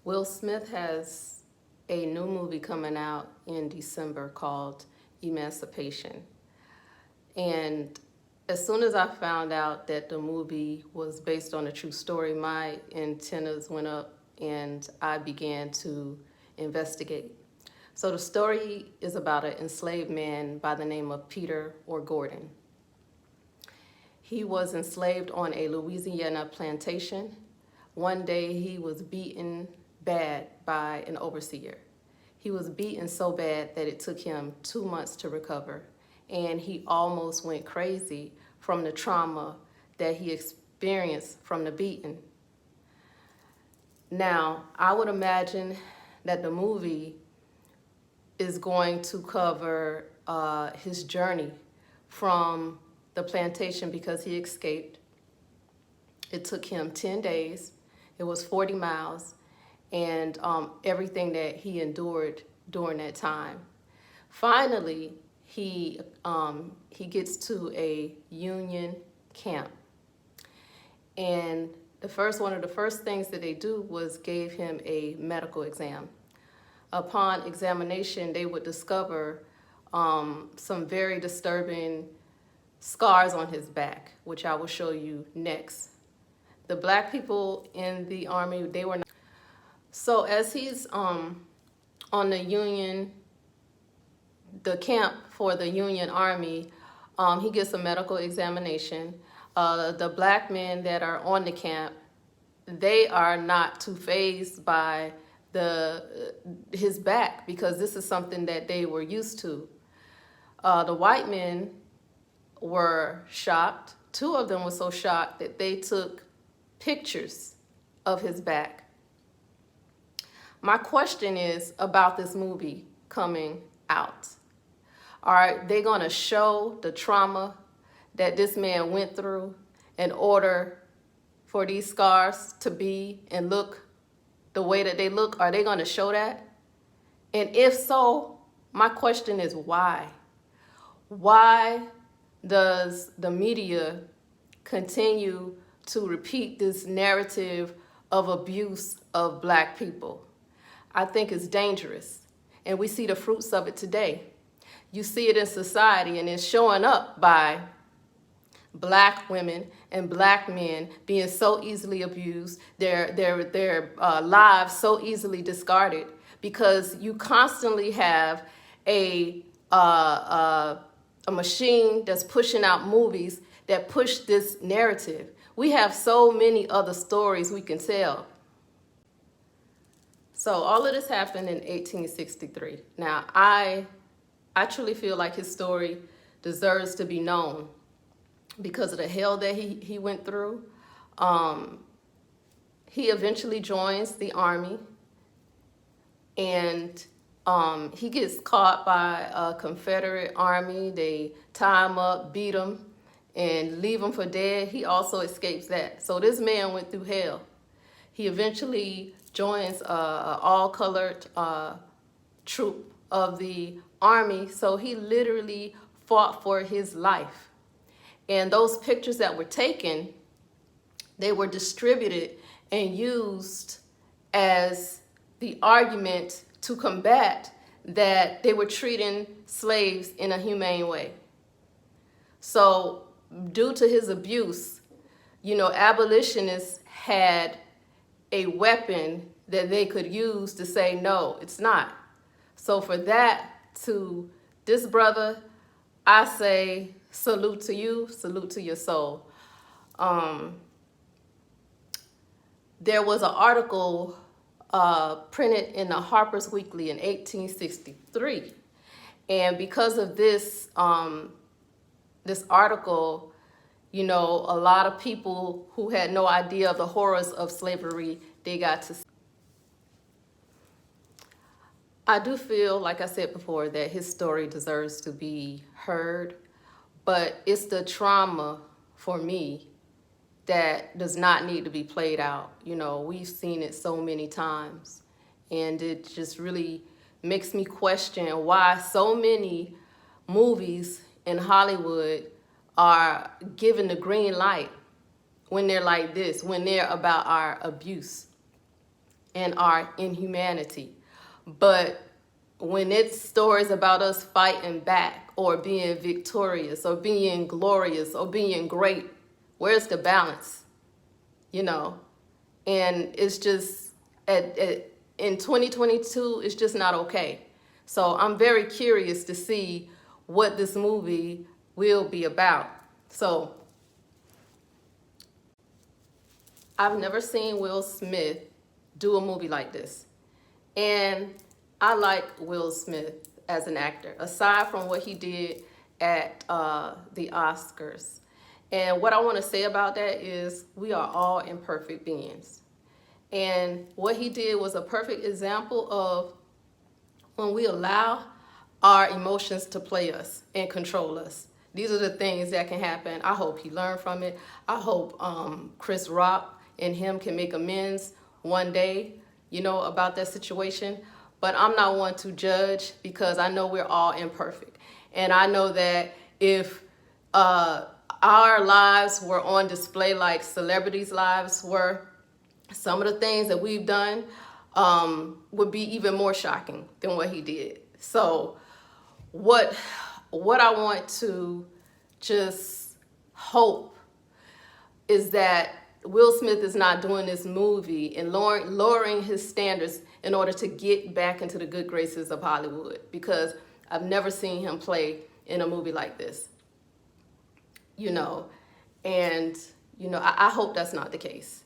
Will Smith has a new movie coming out in December called Emancipation. And as soon as I found out that the movie was based on a true story, my antennas went up and I began to investigate. So the story is about an enslaved man by the name of Peter or Gordon. He was enslaved on a Louisiana plantation. One day he was beaten bad by an overseer. He was beaten so bad that it took him 2 months to recover, and he almost went crazy from the trauma that he experienced from the beating. Now, I would imagine that the movie is going to cover his journey from the plantation because he escaped. It took him 10 days. It was 40 miles, and everything that he endured during that time. Finally, he gets to a Union camp, and one of the first things that they do was gave him a medical exam. Upon examination, they would discover some very disturbing scars on his back, which I will show you next. The black people in the army, they were not. So as he's on the camp for the Union Army, he gets a medical examination. The black men that are on the camp, they are not too fazed by his back because this is something that they were used to. The white men were shocked. Two of them were so shocked that they took pictures of his back. My question is about this movie coming out. Are they going to show the trauma that this man went through in order for these scars to be and look the way that they look? Are they going to show that? And if so, my question is why? Why does the media continue to repeat this narrative of abuse of black people? I think it's dangerous, and we see the fruits of it today. You see it in society, and it's showing up by black women and black men being so easily abused, their lives so easily discarded, because you constantly have a machine that's pushing out movies that push this narrative. We have so many other stories we can tell. So all of this happened in 1863. Now, I truly feel like his story deserves to be known because of the hell that he went through. He eventually joins the army, and he gets caught by a Confederate army. They tie him up, beat him, and leave him for dead. He also escapes that. So this man went through hell. He eventually joins an all-colored troop of the army. So he literally fought for his life. And those pictures that were taken, they were distributed and used as the argument to combat that they were treating slaves in a humane way. So due to his abuse, abolitionists had a weapon that they could use to say, no, it's not. So for that, to this brother, I say salute to you, salute to your soul. There was an article printed in the Harper's Weekly in 1863. And because of this, this article, a lot of people who had no idea of the horrors of slavery, they got to see. I do feel, like I said before, that his story deserves to be heard, but it's the trauma for me that does not need to be played out. We've seen it so many times, and it just really makes me question why so many movies in Hollywood are given the green light when they're like this, when they're about our abuse. and our inhumanity. But when it's stories about us fighting back or being victorious or being glorious or being great, where's the balance? You know, and it's just in 2022, it's just not okay. So I'm very curious to see what this movie will be about. So I've never seen Will Smith do a movie like this. And I like Will Smith as an actor, aside from what he did at the Oscars. And what I want to say about that is we are all imperfect beings. And what he did was a perfect example of when we allow our emotions to play us and control us. These are the things that can happen. I hope he learned from it. I hope Chris Rock and him can make amends one day, you know, about that situation. But I'm not one to judge because I know we're all imperfect. And I know that if our lives were on display like celebrities' lives were, some of the things that we've done would be even more shocking than what he did. So what I want to just hope is that Will Smith is not doing this movie and lowering his standards in order to get back into the good graces of Hollywood, because I've never seen him play in a movie like this, you know, and, you know, I hope that's not the case.